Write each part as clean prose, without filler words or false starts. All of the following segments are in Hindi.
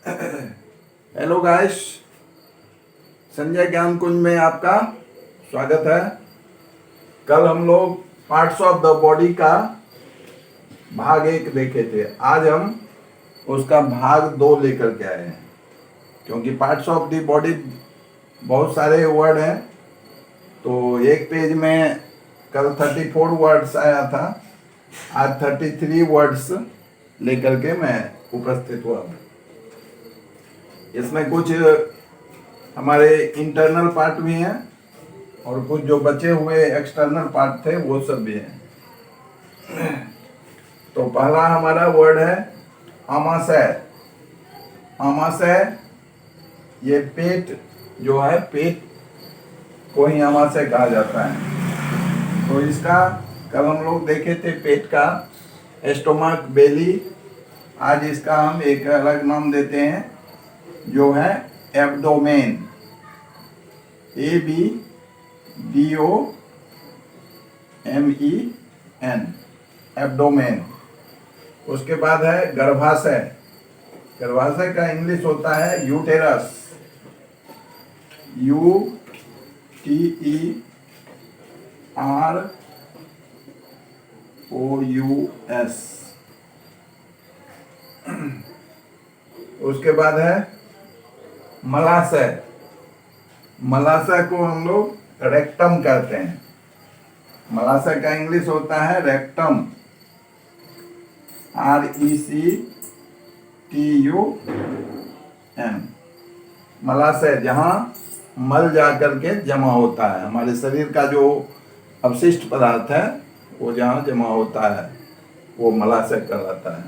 हेलो गाइस, संजय ज्ञान कुंज में आपका स्वागत है। कल हम लोग पार्ट्स ऑफ द बॉडी का भाग 1 देखे थे। आज हम उसका भाग 2 लेकर के आए हैं, क्योंकि पार्ट्स ऑफ द बॉडी बहुत सारे वर्ड हैं। तो एक पेज में कल 34 वर्ड्स आया था, आज 33 वर्ड्स लेकर के मैं उपस्थित हुआ हूँ। इसमें कुछ हमारे इंटरनल पार्ट भी हैं और कुछ जो बचे हुए एक्सटर्नल पार्ट थे वो सब भी हैं। तो पहला हमारा वर्ड है आमाशय। आमाशय, ये पेट जो है, पेट को ही आमाशय कहा जाता है। तो इसका कल हम लोग देखे थे पेट का, एस्टोमक, बेली। आज इसका हम एक अलग नाम देते हैं जो है एब्डोमेन, ABDOMEN, एब्डोमेन। उसके बाद है गर्भाशय। गर्भाशय का इंग्लिश होता है यूटेरस, UTEROUS। उसके बाद है मलाशय। मलाशय को हम लोग रेक्टम कहते हैं। मलाशय का इंग्लिश होता है रेक्टम, RECTUM। मलाशय जहाँ मल जा करके जमा होता है, हमारे शरीर का जो अवशिष्ट पदार्थ है वो जहाँ जमा होता है वो मलाशय कहलाता है।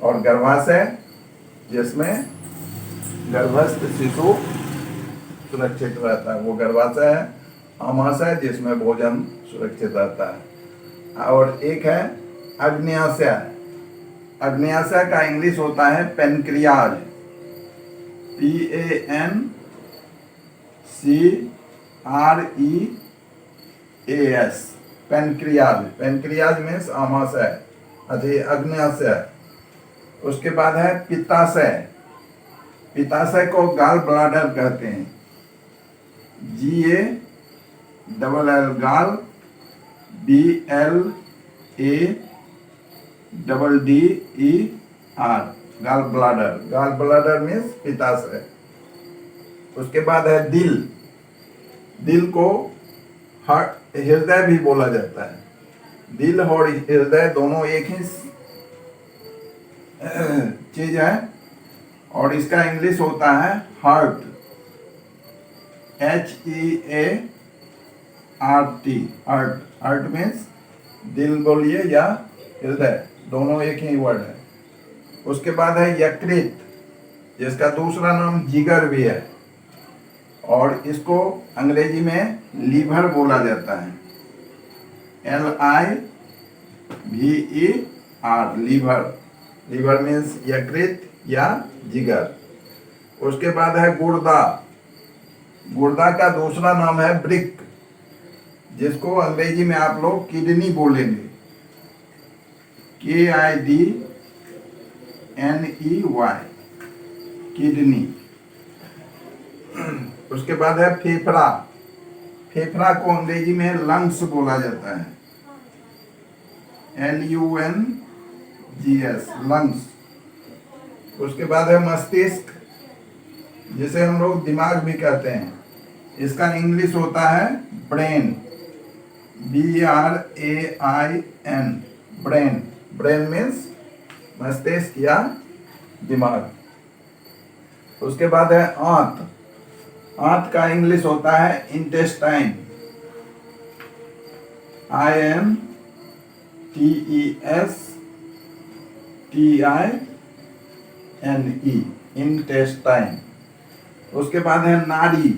और गर्भाशय, जिसमें गर्भस्थ शिशु सुरक्षित रहता है, वो गर्भाशय है। आमाशय, जिसमें भोजन सुरक्षित रहता है। और एक है अग्न्याशय। अग्न्याशय का इंग्लिश होता है pancreas, PANCREAS, pancreas. Pancreas means आमाशय, अग्न्याशय। उसके बाद है पित्ताशय। पित्ताशय को गाल ब्लाडर कहते हैं, GALL, गाल, BLADDER, गाल ब्लाडर। गाल ब्लाडर मीन्स पित्ताशय। उसके बाद है दिल। दिल को हृदय भी बोला जाता है। दिल और हृदय दोनों एक ही चीज है, और इसका इंग्लिश होता है heart, HEART। Heart, heart means दिल बोलिए या हृदय, दोनों एक ही वर्ड है। उसके बाद है यकृत, जिसका दूसरा नाम जिगर भी है, और इसको अंग्रेजी में लीवर बोला जाता है, LIVER, लीवर। लीवर मीन्स यकृत या जिगर। उसके बाद है गुर्दा। गुर्दा का दूसरा नाम है ब्रिक, जिसको अंग्रेजी में आप लोग किडनी बोलेंगे, KIDNEY, किडनी। उसके बाद है फेफड़ा। फेफड़ा को अंग्रेजी में लंग्स बोला जाता है, LUNGS, लंग्स। उसके बाद है मस्तिष्क, जिसे हम लोग दिमाग भी कहते हैं। इसका इंग्लिश होता है brain, BRAIN, brain. Brain means मस्तिष्क या दिमाग। उसके बाद है आंत। आंत का इंग्लिश होता है इंटेस्टाइन, INTESTINE, इंटेस्टाइन। उसके बाद है नाड़ी।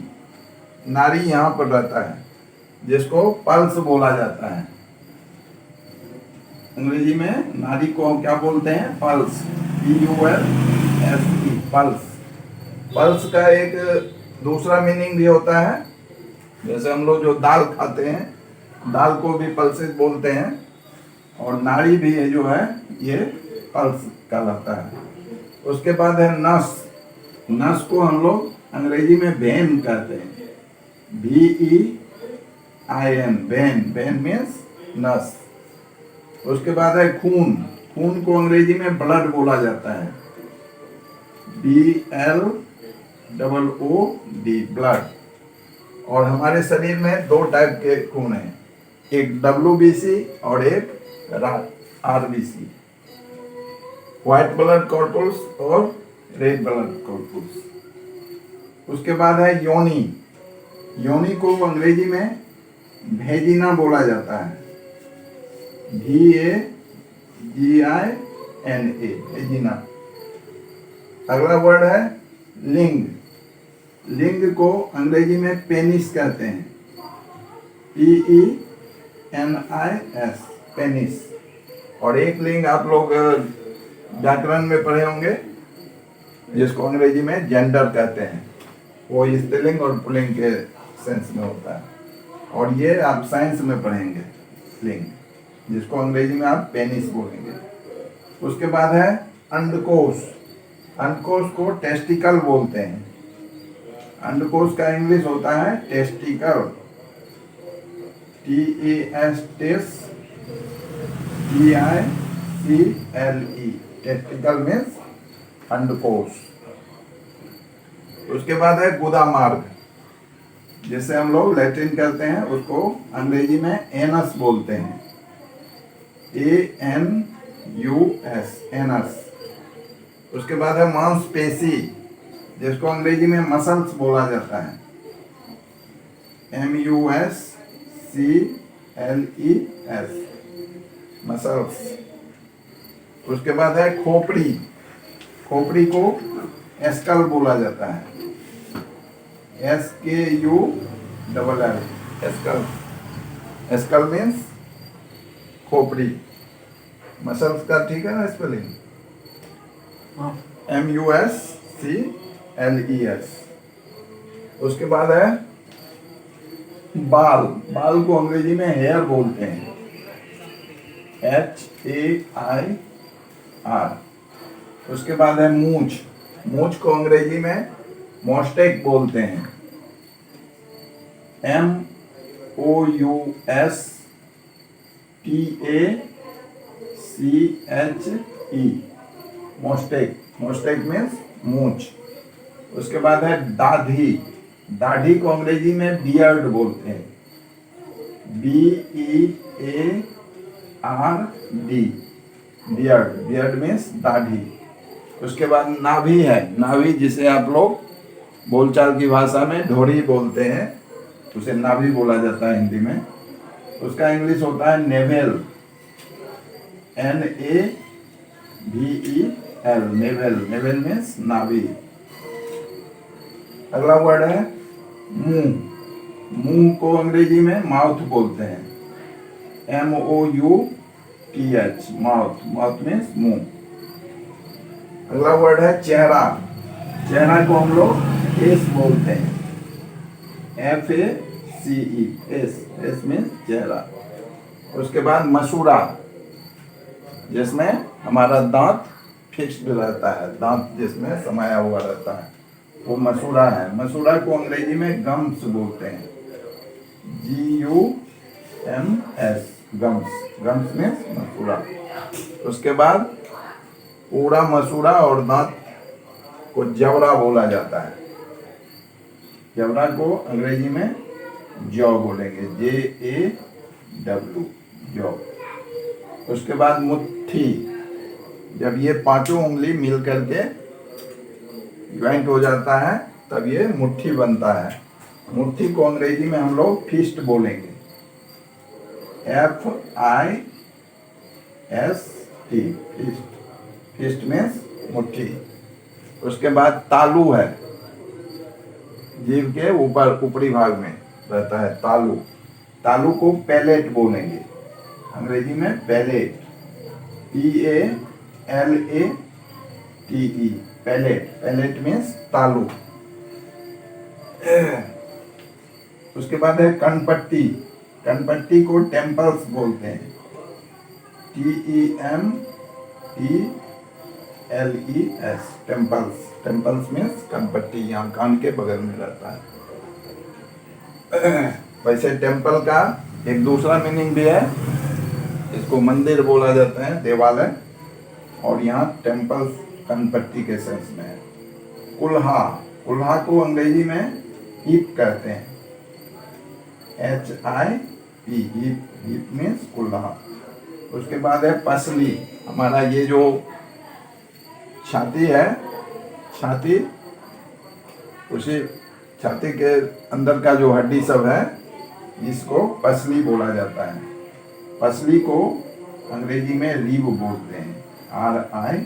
नाड़ी यहाँ पर रहता है, जिसको पल्स बोला जाता है। अंग्रेजी में नाड़ी को क्या बोलते हैं? Pulse, PULSE, pulse. पल्स का एक दूसरा मीनिंग भी होता है, जैसे हम लोग जो दाल खाते हैं, दाल को भी पल्सेस बोलते हैं, और नाड़ी भी जो है ये पल्स कहलाता है। उसके बाद है नस। नस को हम लोग अंग्रेजी में वेन कहते हैं, VEIN, वेन। वेन मीन्स नस। उसके बाद है खून। खून को अंग्रेजी में ब्लड बोला जाता है, BLOOD, ब्लड। और हमारे शरीर में दो टाइप के खून हैं, एक WBC और एक RBC, व्हाइट ब्लड कॉर्पल्स और रेड ब्लड कॉर्पल्स। उसके बाद है योनि। योनि को अंग्रेजी में भेजिना बोला जाता है, VAGINA, भेजिना। अगला वर्ड है लिंग। लिंग को अंग्रेजी में पेनिस कहते हैं, PENIS, पेनिस। और एक लिंग आप लोग व्याकरण में पढ़े होंगे, जिसको अंग्रेजी में जेंडर कहते हैं, वो स्त्रीलिंग और पुल्लिंग के सेंस में होता है। और ये आप साइंस में पढ़ेंगे लिंग, जिसको अंग्रेजी में आप पेनिस बोलेंगे। उसके बाद है अंडकोश। अंडकोश को टेस्टिकल बोलते हैं। अंडकोश का इंग्लिश होता है टेस्टिकल, TESTICLE, टेस्टिकल मीन्स अंडकोश। उसके बाद है गुदा मार्ग, जिसे हम लोग लैटिन कहते हैं, उसको अंग्रेजी में एनस बोलते हैं, ANUS, एनस। उसके बाद है मांसपेशी, जिसको अंग्रेजी में मसल्स बोला जाता है, MUSCLES, मसल्स। उसके बाद है खोपड़ी। खोपड़ी को एस्कल बोला जाता है, SKULL, एस्कल। एस्कल मीन्स खोपड़ी। मसल्स का ठीक है ना स्पेलिंग, MUSCLES। उसके बाद है बाल। बाल को अंग्रेजी में हेयर बोलते हैं, HAIR। उसके बाद है मूंछ। मूंछ को अंग्रेजी में मोस्टेक बोलते हैं, MOUSTACHE, मोस्टेक। Mostek means मूंछ। उसके बाद है दाढ़ी। दाढ़ी को अंग्रेजी में बियर्ड बोलते हैं, BEARD, बियर्ड। बियर्ड मीन्स दाढ़ी। उसके बाद नाभि है। नाभि, जिसे आप लोग बोलचाल की भाषा में ढोरी बोलते हैं, उसे नाभि बोला जाता है हिंदी में। उसका इंग्लिश होता है navel, NAVEL, navel. Navel means नाभि। अगला वर्ड है मुंह। मुंह को अंग्रेजी में माउथ बोलते हैं, MOUTH, माउथ। माउथ मीन्स मुंह। अगला वर्ड है चेहरा। चेहरा को हम लोग फेस बोलते हैं, FACE, फेस। फेस मीन्स चेहरा। उसके बाद मसूड़ा, जिसमें हमारा दांत फिक्स्ड रहता है, दांत जिसमें समाया हुआ रहता है, वो मसूड़ा है। मसूड़ा को अंग्रेजी में गम्स बोलते हैं, GUMS, गम्स। गम्स मीन्स मसूड़ा। उसके बाद पूरा मसूड़ा और दांत को जबड़ा बोला जाता है। जबड़ा को अंग्रेजी में जॉ बोलेंगे, JAW, जॉ। उसके बाद मुट्ठी। जब ये पांचों उंगली मिल करके ज्वाइंट हो जाता है, तब ये मुट्ठी बनता है। मुट्ठी को अंग्रेजी में हम लोग फिस्ट बोलेंगे, FIST, फिस्ट। फिस्ट मीन्स मुट्ठी। उसके बाद तालू है, जीभ के ऊपर ऊपरी भाग में रहता है तालू। तालू को पैलेट बोलेंगे, अंग्रेजी में palate, PALATE, palate. Palate means तालू। उसके बाद है कनपट्टी। कनपट्टी को टेम्पल्स बोलते हैं, TEMPLES। LES, temples. Temples means कनपट्टी, यहाँ कान के बगल में रहता है। वैसे टेम्पल का एक दूसरा मीनिंग भी है, इसको मंदिर बोला जाता है, देवालय, और यहाँ टेम्पल्स कनपट्टी के सेंस में है। कुल्हा, कुल्हा को अंग्रेजी में हीप कहते हैं, HIP, हीप मीन्स कुल्हा। उसके बाद है पसली। हमारा ये जो छाती है, छाती, उसी छाती के अंदर का जो हड्डी सब है, इसको पसली बोला जाता है। पसली को अंग्रेजी में रीब बोलते हैं, RIB,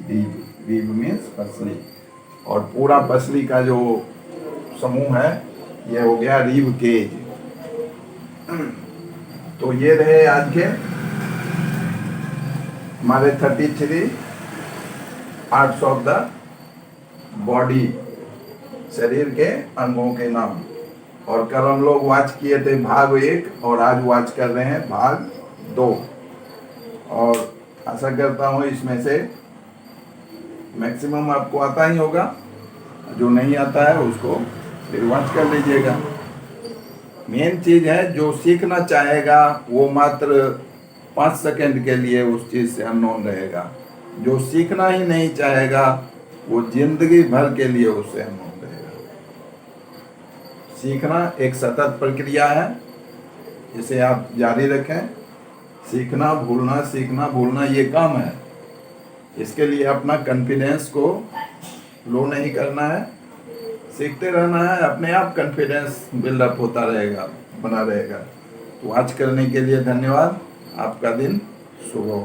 रीब। रीब मीन्स पसली। और पूरा पसली का जो समूह है, ये हो गया रीब केज। तो ये रहे आज के हमारे 33 पार्ट्स ऑफ द बॉडी, शरीर के अंगों के नाम। और कल हम लोग वाच किए थे भाग 1 और आज वाच कर रहे हैं भाग 2। और आशा करता हूँ इसमें से मैक्सिमम आपको आता ही होगा, जो नहीं आता है उसको फिर वाच कर लीजिएगा। मेन चीज है, जो सीखना चाहेगा वो मात्र 5 सेकंड के लिए उस चीज से अननोन रहेगा। जो सीखना ही नहीं चाहेगा वो जिंदगी भर के लिए उससे अननोन रहेगा। सीखना एक सतत प्रक्रिया है, इसे आप जारी रखें। सीखना भूलना ये काम है। इसके लिए अपना कॉन्फिडेंस को लो नहीं करना है, सीखते रहना है, अपने आप कॉन्फिडेंस बिल्डअप होता रहेगा, बना रहेगा। तो आज करने के लिए धन्यवाद। आपका दिन शुभ हो।